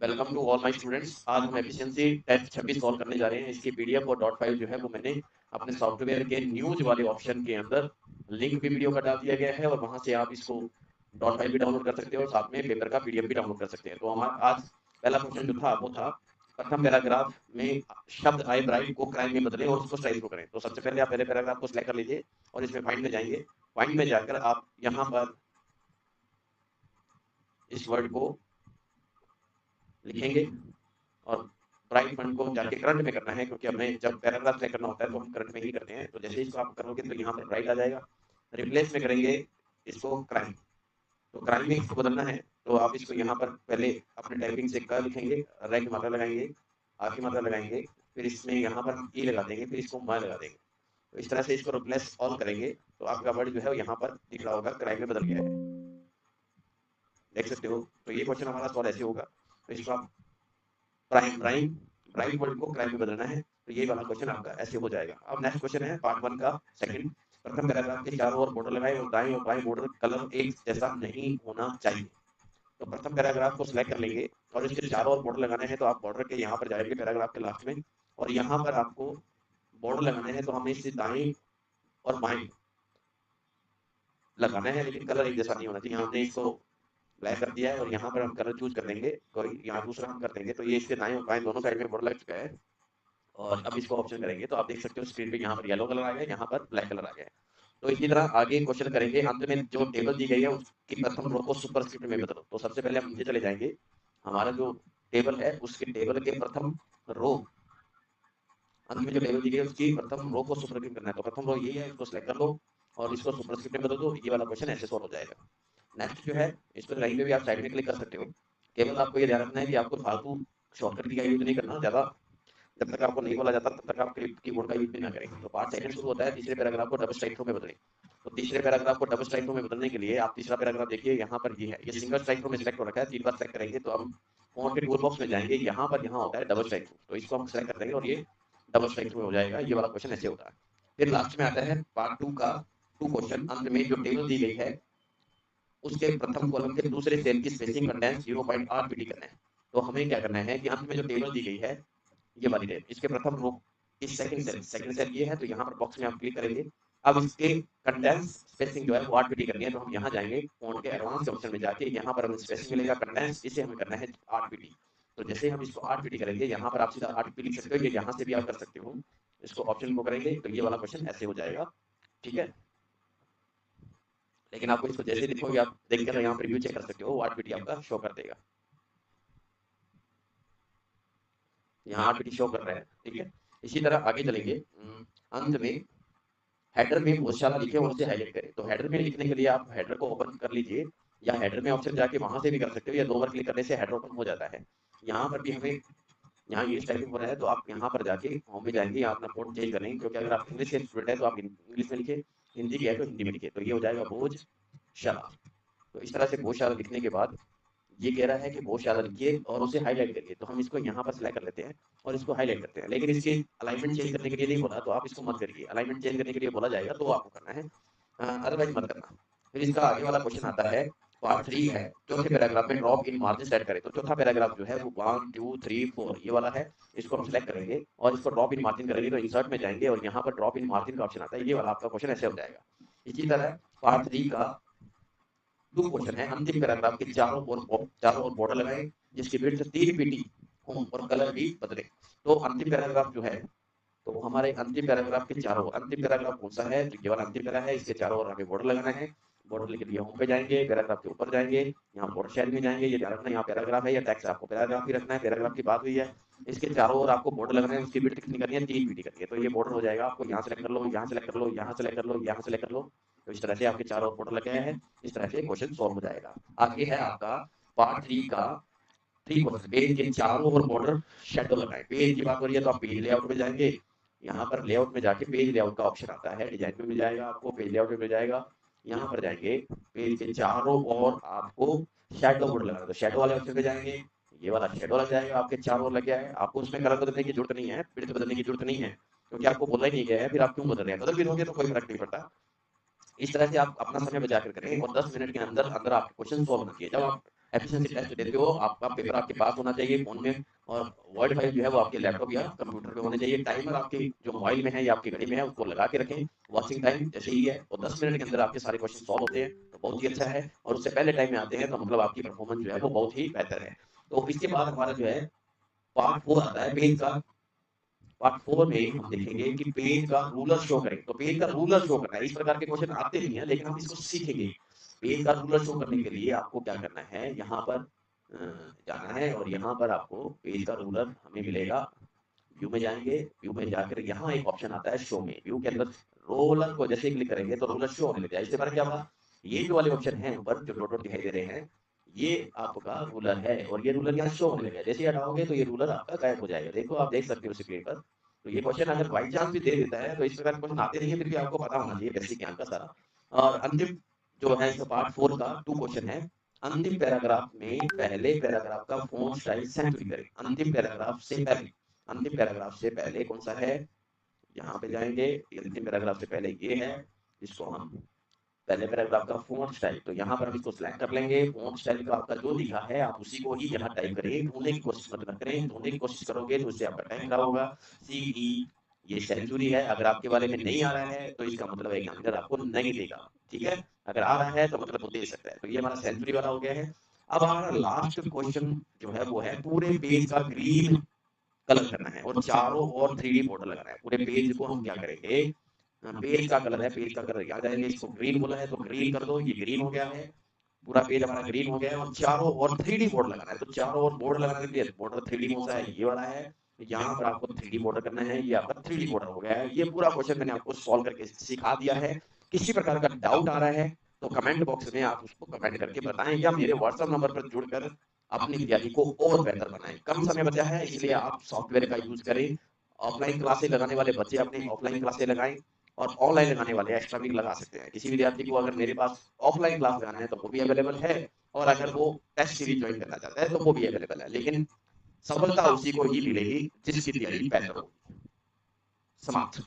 Welcome to all my students. आज हम efficiency test 26 solve करने जा रहे हैं। इसकी पीडीएफ और डॉट फाइल जो है वो मैंने अपने सॉफ्टवेयर के न्यूज वाले ऑप्शन के अंदर लिंक भी वीडियो का डाल दिया गया है और वहां से आप इसको डॉट फाइल भी डाउनलोड कर सकते हो और साथ में पेपर का पीडीएफ भी डाउनलोड कर सकते हैं। तो हमारा आज पहला क्वेश्चन जो था वो था प्रथम पैराग्राफ में शब्द आई ब्राइट को क्राइम में बदलें और उसको स्ट्राइक थ्रू करें। तो सबसे पहले आप पहले पैराग्राफ को सिलेक्ट कर लीजिए और इसमें फाइंड में जाएंगे। फाइंड में जाकर आप यहाँ पर इस वर्ड को लिखेंगे और प्राइम फंड को जाके करंट में करना है, क्योंकि हमें जब पैराग्राफ तय करना होता है तो हम करंट में ही करते हैं। तो जैसे इसको आप करोगे तो यहाँ पर राइट आ जाएगा। रिप्लेस में करेंगे इसको क्राइम, तो क्राइम में इसको बदलना है। तो आप इसको यहाँ पर पहले अपने टाइपिंग से कर लिखेंगे, रैक की मात्रा लगाएंगे, आ की मात्रा लगाएंगे, फिर इसमें यहाँ पर ई लगा देंगे, फिर इसको मा लगा देंगे। तो इस तरह से इसको रिप्लेस ऑल करेंगे तो आपका वर्ड जो है यहाँ पर दिख रहा होगा क्राइम में बदल गया है, देख सकते हो। तो ये क्वेश्चन हमारा सॉल्व ऐसे होगा। तो इसको आप प्राइम प्राइम प्राइम वर्ड को क्राइम में बदलना है। तो ये वाला क्वेश्चन आपका ऐसे हो जाएगा। अब नेक्स्ट क्वेश्चन है पार्ट 1 का सेकंड। प्रथम पैराग्राफ के चारों ओर बॉर्डर लगाएं और दाएं और बाएं बॉर्डर कलर एक जैसा नहीं होना चाहिए। तो प्रथम पैराग्राफ को सिलेक्ट कर लेंगे और इसके चारों ओर बॉर्डर लगाने हैं। तो आप बॉर्डर के यहाँ पर जाएंगे पैराग्राफ के लास्ट में और यहाँ पर आपको बॉर्डर लगाने हैं। तो हमें इससे दाएं और बाएं लगाना है, लेकिन कलर एक जैसा नहीं होना चाहिए। हमने इसको ब्लैक कर दिया है और यहाँ पर हम कलर चूज कर देंगे, कोई यहाँ दूसरा हम कर देंगे। तो ये इसके दाएं और बाएं दोनों साइड में बॉर्डर लग चुका है। और अब इसको ऑप्शन करेंगे तो आप देख सकते हो स्क्रीन पे यहाँ पर येलो कलर आ गया, यहाँ पर ब्लैक कलर आ गया। तो इसी तरह आगे क्वेश्चन करेंगे। अंत में जो टेबल दी गई है उसकी प्रथम रो को सुपरस्क्रिप्ट में बदलो। तो सबसे पहले हम नीचे चले जाएंगे। हमारा जो टेबल है उसके टेबल के प्रथम रो, अंत में जो टेबल दी गई है उसकी प्रथम रो को सुपरस्क्रिप्ट करना है। तो प्रथम रो ये है, इसको सिलेक्ट कर लो और इसको सुपरस्क्रिप्ट में बदल दो। ये वाला क्वेश्चन ऐसे सॉल्व हो जाएगा। नेक्स्ट जो है, इस पर कहीं पे भी आप साइड में क्लिक कर सकते हो। केवल आपको ये ध्यान रखना है कि आपको फालतू शॉर्टकट की का यूज नहीं करना ज्यादा। जब तक आपको नहीं बोला जाता तब तक आप कीबोर्ड का यूज भी ना करें। तो पार्ट सेकंड शुरू होता है तीसरे पैराग्राफ को डबल स्ट्राइक थ्रू में बदलें। तो तीसरे पैराग्राफ को डबल स्ट्राइक थ्रू में बदलने के लिए आप तीसरा पैराग्राफ देखिए, यहाँ पर ये है, ये सिंगल स्ट्राइक थ्रू में सिलेक्ट हो रखा है। 3 बार सेलेक्ट करेंगे तो हम फोन के टूल बॉक्स में जाएंगे, यहाँ पर यहाँ होता है डबल स्ट्राइक थ्रू। तो इसको हम सेलेक्ट कर देंगे और ये डबल स्ट्राइक थ्रू में हो जाएगा। ये वाला क्वेश्चन ऐसे होता है। फिर लास्ट में आता है पार्ट 2 का 2 क्वेश्चन। अंत में जो टेबल दी गई है उसके प्रथम कॉलम के दूसरे सेल की स्पेसिंग कंटेंट्स 0.8 पीटी करना है। तो हमें क्या करना है कि अंत में जो टेबल दी गई है ये वाली टेबल, इसके प्रथम रो इस सेकंड सेल ये है। तो यहाँ पर बॉक्स में आप क्लिक करेंगे। अब इसके कंटेंट्स स्पेसिंग जो है वो 8 पीटी करनी है। तो हम यहाँ जाएंगे फोन के एडवांस के ऑप्शन में जाके, यहाँ पर हमें स्पेसिंग मिलेगा कंटेंट्स, इसे हमें करना है 8 पीटी। तो जैसे हम इसको 8 पीटी करेंगे, यहाँ पर आप सीधा 8 पीटी लिख सकते हो, ये यहाँ से भी आप कर सकते हो। इसको ऑप्शन को करेंगे तो ये वाला क्वेश्चन ऐसे हो जाएगा, ठीक है। लेकिन आपको इसको जैसे लिखोगे आप देख कर यहाँ प्रीव्यू चेक कर सकते हो, 8 पीटी आपका शो कर देगा। यहाँ 8 पीटी शो कर रहा है, ठीक है। इसी तरह आगे चलेंगे। अंत में हेडर में भोजशाला लिखे और उसे हाईलाइट करें। तो हेडर में लिखने के लिए आप हेडर को ओपन कर लीजिए या हेडर में ऑप्शन जाके वहां से भी कर सकते हो, या 2 बार क्लिक करने से हेडर ओपन हो जाता है। यहाँ पर भी हमें, यहाँ इंग्लिश टाइपिंग हो रहा है तो आप यहाँ पर जाके होम में जाएंगे, यहाँ अपना कोड चेंज करेंगे, क्योंकि अगर आप इंग्लिश के स्टूडेंट है तो आप इंग्लिश में लिखे, हिंदी के है तो हिंदी में लिखे। तो ये हो जाएगा भोजशाला। तो इस तरह से भोजशाला लिखने के बाद ये कह रहा है कि गौशाला लिखिए और उसे हाईलाइट करिए। तो हम इसको यहाँ पर सिलेक्ट कर लेते हैं और इसको हाईलाइट करते हैं। लेकिन इसकी अलाइनमेंट चेंज करने के लिए नहीं बोला, तो आप इसको मत करिए। अलाइनमेंट चेंज करने के लिए बोला जाएगा तो आपको करना है, अदरवाइज मत करना। फिर इसका आगे वाला क्वेश्चन आता है पार्ट 3 है। चौथे पैराग्राफ में ड्रॉप इन मार्जिन सेट करें। तो चौथा पैराग्राफ जो है वो 1 2 3 4 ये वाला है। इसको हम सिलेक्ट करेंगे और इसको ड्रॉप इन मार्जिन करेंगे। तो इंसर्ट में जाएंगे और यहाँ पर ड्रॉप इन मार्जिन का ऑप्शन आता है। ये वाला आपका क्वेश्चन ऐसे हो जाएगा। इसी तरह पार्ट 3 का 2 क्वेश्चन है। अंतिम पैराग्राफ के चारों ओर बॉर्डर लगाएं जिसकी विड्थ 3 पीटी हो और कलर भी बदले। तो अंतिम पैराग्राफ जो है, तो हमारे अंतिम पैराग्राफ के चारों, अंतिम पैराग्राफ कौन सा है, तो ये वाला अंतिम पैरा है। इसके चारों ओर हमें बॉर्डर लगाना है। बॉर्डर के लिए होम पे जाएंगे, पैराग्राफ के ऊपर जाएंगे, यहाँ बॉर्डर शेल में जाएंगे। ये ध्यान रखना यहाँ पैराग्राफ है या टैक्स, आपको पैराग्राफ ही रखना है, पैराग्राफ की बात हुई है। इसके चारों ओर आपको बॉर्डर लगाना है, उसकी विड्थ कितनी करनी है, 3 पीटी करनी है। तो ये बॉर्डर हो जाएगा, आपको यहाँ सेलेक्ट कर लो, यहाँ सेलेक्ट कर लो, यहाँ सेलेक्ट कर लो, यहाँ सेलेक्ट कर लो। तो इस तरह से आपके चारों ओर बॉर्डर लगे हैं। इस तरह से क्वेश्चन सॉल्व हो जाएगा। आगे है आपका पार्ट 3 का 3 क्वेश्चन। पेज के चारों ओर बॉर्डर शेडो लगाएं। पेज की बात हो रही है तो आप पेज लेआउट में जाएंगे, यहाँ पर लेआउट में जाके पेज लेआउट का ऑप्शन आता है, डिजाइन में मिल जाएगा आपको, पेज लेआउट में मिल जाएगा। यहाँ पर जाएंगे, पेज के चारों ओर आपको शेडो बॉर्डर लगाना है। तो शेडो वाले ऑप्शन पे जाएंगे, ये वाला शेडो लग जाएगा आपके चारों ओर लग गया है। आपको उसमें कलर बदलने की जरूरत नहीं है, विड्थ बदलने की जरूरत नहीं है, क्योंकि आपको बोला ही नहीं गया है। फिर आप क्यों बदल रहे हैं, बदल भी दोगे तो कोई फर्क नहीं पड़ता। इस तरह से आप अपना समय बचा कर करें और 10 मिनट के अंदर अंदर आपके क्वेश्चन सॉल्व होना चाहिए। जब आप एफिशिएंसी टेस्ट देते हो, आपका पेपर आपके पास होना चाहिए फ़ोन में, और वर्ड फाइल जो है वो आपके लैपटॉप या कंप्यूटर पे होने चाहिए। टाइमर आपके जो मोबाइल में है या आपकी घड़ी में है उसको लगा के रखें, वॉचिंग टाइम जैसे ही है, और 10 मिनट के अंदर आपके सारे क्वेश्चन सॉल्व होते हैं तो बहुत ही अच्छा है, और उससे पहले टाइम में आते हैं तो मतलब आपकी परफॉर्मेंस जो है वो बहुत ही बेहतर है। तो इसके बाद हमारा जो है पार्ट 4 आता है पेज का। पार्ट 4 में हम देखेंगे कि पेज का रूलर शो करें, तो पेज का रूलर शो करना है। इस प्रकार के क्वेश्चन आते नहीं है लेकिन हम इसको सीखेंगे। पेज का रूलर शो करने के लिए आपको क्या करना है, यहाँ पर जाना है, और यहाँ पर आपको पेज का रूलर हमें मिलेगा। व्यू में जाएंगे, व्यू में जाकर यहाँ एक ऑप्शन आता है शो में, व्यू के अंदर रोलर को जैसे क्लिक करेंगे तो रूलर शो होने लग जाएगा। इससे बार क्या होगा, ये जो वाले ऑप्शन है ऊपर जो डॉट डॉट दिखाई दे रहे हैं, ये आपका रूलर है, और ये रूलर यहाँ शो होने लगेगा। जैसे ही हटाओगे तो ये रूलर आपका गायब हो जाएगा। देखो आप देख सकते हो स्क्रीन पर। तो ये क्वेश्चन अगर बाई चांस भी दे देता है तो इस प्रकार के क्वेश्चन आते नहीं है, फिर भी आपको पता होना चाहिए बेसिक ज्ञान का सारा। और अंतिम जो है इसका पार्ट 4 का 2 क्वेश्चन है। अंतिम पैराग्राफ में पहले पैराग्राफ का फॉन्ट स्टाइल सेंचुरी करें। अंतिम पैराग्राफ से पहले, अंतिम पैराग्राफ से पहले कौन सा है, यहाँ पे जाएंगे, अंतिम पैराग्राफ से पहले ये है, जिसको हम पहले पैराग्राफ का फ़ॉन्ट स्टाइल, तो यहाँ पर हम इसको सिलेक्ट कर लेंगे। फ़ॉन्ट स्टाइल का आपका जो दिखा है आप उसी को ही यहाँ टाइप करेंगे, ढूँढने की कोशिश मत ना करें। ढूँढने की कोशिश करोगे तो उससे आपका टाइम खराब होगा। CE ये सेंचुरी है, अगर आपके वाले में नहीं आ रहा है तो इसका मतलब एग्जामिनर आपको नहीं देगा, ठीक है। अगर आ रहा है तो मतलब वो दे सकता है। तो ये हमारा सेंचुरी वाला हो गया है। अब हमारा लास्ट क्वेश्चन जो है वो है पूरे पेज का ग्रीन कलर करना है और चारों ओर 3D बॉर्डर लगाना है। पूरे पेज को हम क्या करेंगे, पेज का कलर है, पेज का कलर याद आएंगे, इसको ग्रीन बोला है तो ग्रीन कर दो, ये ग्रीन हो गया है। पूरा पेज हमारा ग्रीन हो गया है, और चारों ओर 3D बोर्ड लगाना है। तो चारों ओर बोर्ड लगाने के लिए बॉर्डर 3D कौन सा है, ये वाला है। यहाँ पर आपको 3D बॉर्डर करना है, ये आपका 3D बॉर्डर हो गया है। ये पूरा क्वेश्चन मैंने आपको सॉल्व करके सिखा दिया है। किसी प्रकार का डाउट आ रहा है तो कमेंट बॉक्स में आप उसको कमेंट करके बताएं, या मेरे व्हाट्सएप नंबर पर जुड़कर अपनी तैयारी को और बेहतर बनाएं। कम समय बचा है इसलिए आप सॉफ्टवेयर का यूज करें। ऑफलाइन क्लासेस लगाने वाले बच्चे अपने ऑफलाइन क्लासेस लगाएं, और ऑनलाइन लगाने वाले एक्स्ट्रा वीक लगा सकते हैं। किसी विद्यार्थी को अगर मेरे पास ऑफलाइन क्लास लगाना है तो वो भी अवेलेबल है, और अगर वो टेस्ट सीरीज ज्वाइन करना चाहता है तो वो भी अवेलेबल है। लेकिन सफलता उसी को ही मिलेगी जिसकी तैयारी बेहतर हो। समाप्त।